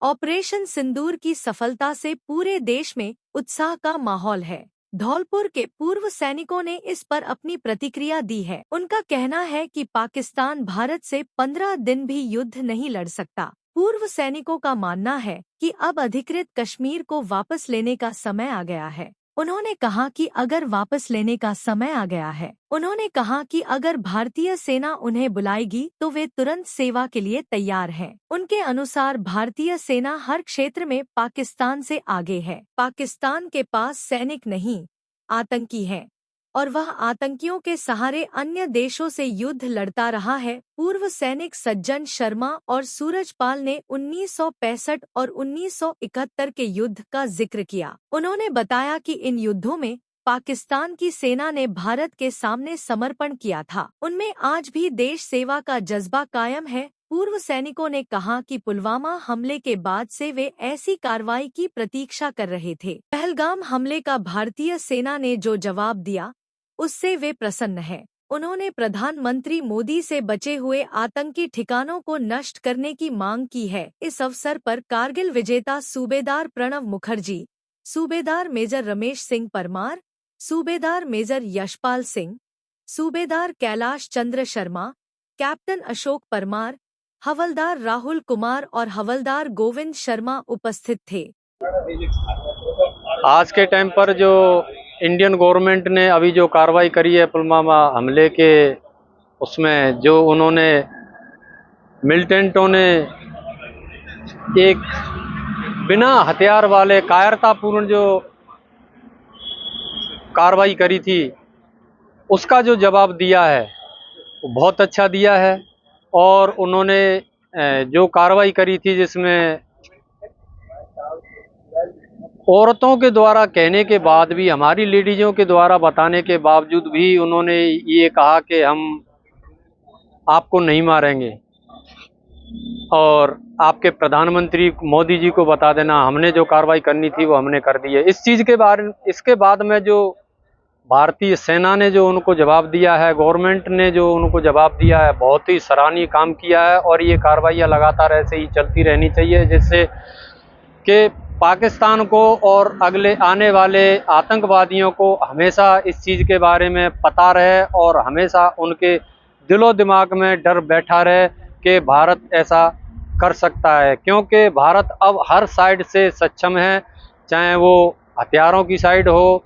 Operation सिंदूर की सफलता से पूरे देश में उत्साह का माहौल है। धौलपुर के पूर्व सैनिकों ने इस पर अपनी प्रतिक्रिया दी है। उनका कहना है कि पाकिस्तान भारत से 15 दिन भी युद्ध नहीं लड़ सकता। पूर्व सैनिकों का मानना है कि अब अधिकृत कश्मीर को वापस लेने का समय आ गया है। उन्होंने कहा कि अगर वापस लेने का समय आ गया है, उन्होंने कहा कि अगर भारतीय सेना उन्हें बुलाएगी तो वे तुरंत सेवा के लिए तैयार हैं। उनके अनुसार भारतीय सेना हर क्षेत्र में पाकिस्तान से आगे है। पाकिस्तान के पास सैनिक नहीं, आतंकी हैं और वह आतंकियों के सहारे अन्य देशों से युद्ध लड़ता रहा है। पूर्व सैनिक सज्जन शर्मा और सूरजपाल ने 1965 और 1971 के युद्ध का जिक्र किया। उन्होंने बताया कि इन युद्धों में पाकिस्तान की सेना ने भारत के सामने समर्पण किया था। उनमें आज भी देश सेवा का जज्बा कायम है। पूर्व सैनिकों ने कहा कि पुलवामा हमले के बाद से वे ऐसी कार्रवाई की प्रतीक्षा कर रहे थे। पहलगाम हमले का भारतीय सेना ने जो जवाब दिया, उससे वे प्रसन्न हैं। उन्होंने प्रधानमंत्री मोदी से बचे हुए आतंकी ठिकानों को नष्ट करने की मांग की है। इस अवसर पर कारगिल विजेता सूबेदार प्रणव मुखर्जी, सूबेदार मेजर रमेश सिंह परमार, सूबेदार मेजर यशपाल सिंह, सूबेदार कैलाश चंद्र शर्मा, कैप्टन अशोक परमार, हवलदार राहुल कुमार और हवलदार गोविंद शर्मा उपस्थित थे। आज के टाइम पर जो इंडियन गवर्नमेंट ने अभी जो कार्रवाई करी है पुलवामा हमले के, उसमें जो उन्होंने मिलिटेंटों ने एक बिना हथियार वाले कायरतापूर्ण जो कार्रवाई करी थी, उसका जो जवाब दिया है वो बहुत अच्छा दिया है। और उन्होंने जो कार्रवाई करी थी जिसमें औरतों के द्वारा कहने के बाद भी, हमारी लेडीज़ों के द्वारा बताने के बावजूद भी उन्होंने ये कहा कि हम आपको नहीं मारेंगे और आपके प्रधानमंत्री मोदी जी को बता देना हमने जो कार्रवाई करनी थी वो हमने कर दी है। इस चीज़ के बारे इसके बाद में जो भारतीय सेना ने जो उनको जवाब दिया है, गवर्नमेंट ने जो उनको जवाब दिया है, बहुत ही सराहनीय काम किया है। और ये कार्रवाइयाँ लगातार ऐसे ही चलती रहनी चाहिए, जिससे कि पाकिस्तान को और अगले आने वाले आतंकवादियों को हमेशा इस चीज़ के बारे में पता रहे और हमेशा उनके दिलो दिमाग में डर बैठा रहे कि भारत ऐसा कर सकता है। क्योंकि भारत अब हर साइड से सक्षम है, चाहे वो हथियारों की साइड हो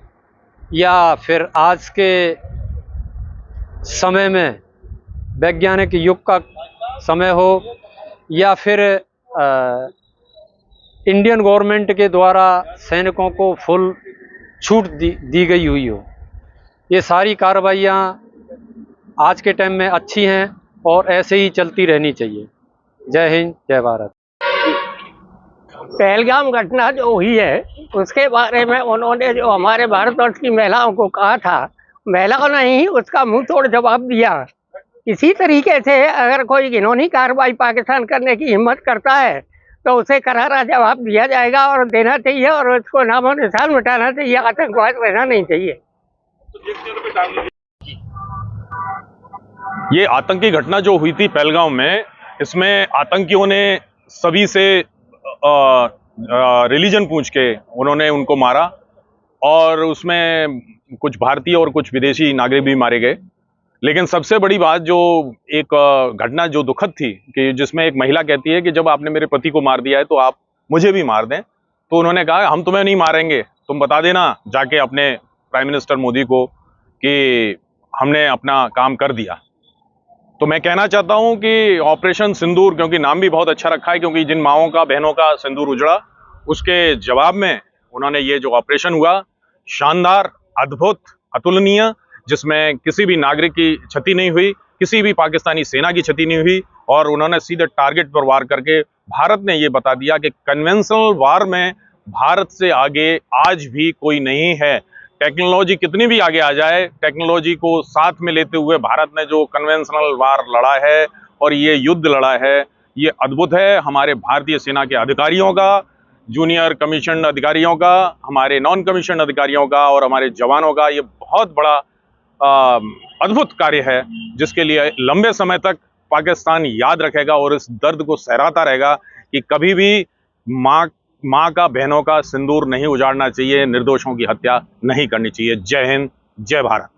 या फिर आज के समय में वैज्ञानिक युग का समय हो या फिर इंडियन गवर्नमेंट के द्वारा सैनिकों को फुल छूट दी गई हुई हो। ये सारी कार्रवाइयाँ आज के टाइम में अच्छी हैं और ऐसे ही चलती रहनी चाहिए। जय हिंद, जय भारत। पहलगाम घटना जो हुई है उसके बारे में उन्होंने जो हमारे भारतवर्ष की महिलाओं को कहा था, महिलाओं ने ही उसका मुंह तोड़ जवाब दिया। इसी तरीके से अगर कोई घिनौनी कार्रवाई पाकिस्तान करने की हिम्मत करता है तो उसे करारा जवाब दिया जाएगा और देना चाहिए और उसको नामो निशान मिटाना चाहिए। आतंकवाद रहना नहीं चाहिए। ये आतंकी घटना जो हुई थी पहलगाम में, इसमें आतंकियों ने सभी से रिलीजन पूछ के उन्होंने उनको मारा और उसमें कुछ भारतीय और कुछ विदेशी नागरिक भी मारे गए। लेकिन सबसे बड़ी बात जो एक घटना जो दुखद थी कि जिसमें एक महिला कहती है कि जब आपने मेरे पति को मार दिया है तो आप मुझे भी मार दें। तो उन्होंने कहा हम तुम्हें नहीं मारेंगे, तुम बता देना जाके अपने प्राइम मिनिस्टर मोदी को कि हमने अपना काम कर दिया। तो मैं कहना चाहता हूं कि ऑपरेशन सिंदूर, क्योंकि नाम भी बहुत अच्छा रखा है, क्योंकि जिन माओं का बहनों का सिंदूर उजड़ा, उसके जवाब में उन्होंने ये जो ऑपरेशन हुआ, शानदार, अद्भुत, अतुलनीय, जिसमें किसी भी नागरिक की क्षति नहीं हुई, किसी भी पाकिस्तानी सेना की क्षति नहीं हुई और उन्होंने सीधे टारगेट पर वार करके भारत ने ये बता दिया कि कन्वेंशनल वार में भारत से आगे आज भी कोई नहीं है। टेक्नोलॉजी कितनी भी आगे आ जाए, टेक्नोलॉजी को साथ में लेते हुए भारत ने जो कन्वेंशनल वार लड़ा है और ये युद्ध लड़ा है, ये अद्भुत है। हमारे भारतीय सेना के अधिकारियों का, जूनियर कमीशन अधिकारियों का, हमारे नॉन कमीशन अधिकारियों का और हमारे जवानों का ये बहुत बड़ा अद्भुत कार्य है, जिसके लिए लंबे समय तक पाकिस्तान याद रखेगा और इस दर्द को सहराता रहेगा कि कभी भी माँ का, बहनों का सिंदूर नहीं उजाड़ना चाहिए, निर्दोषों की हत्या नहीं करनी चाहिए। जय हिंद, जय भारत।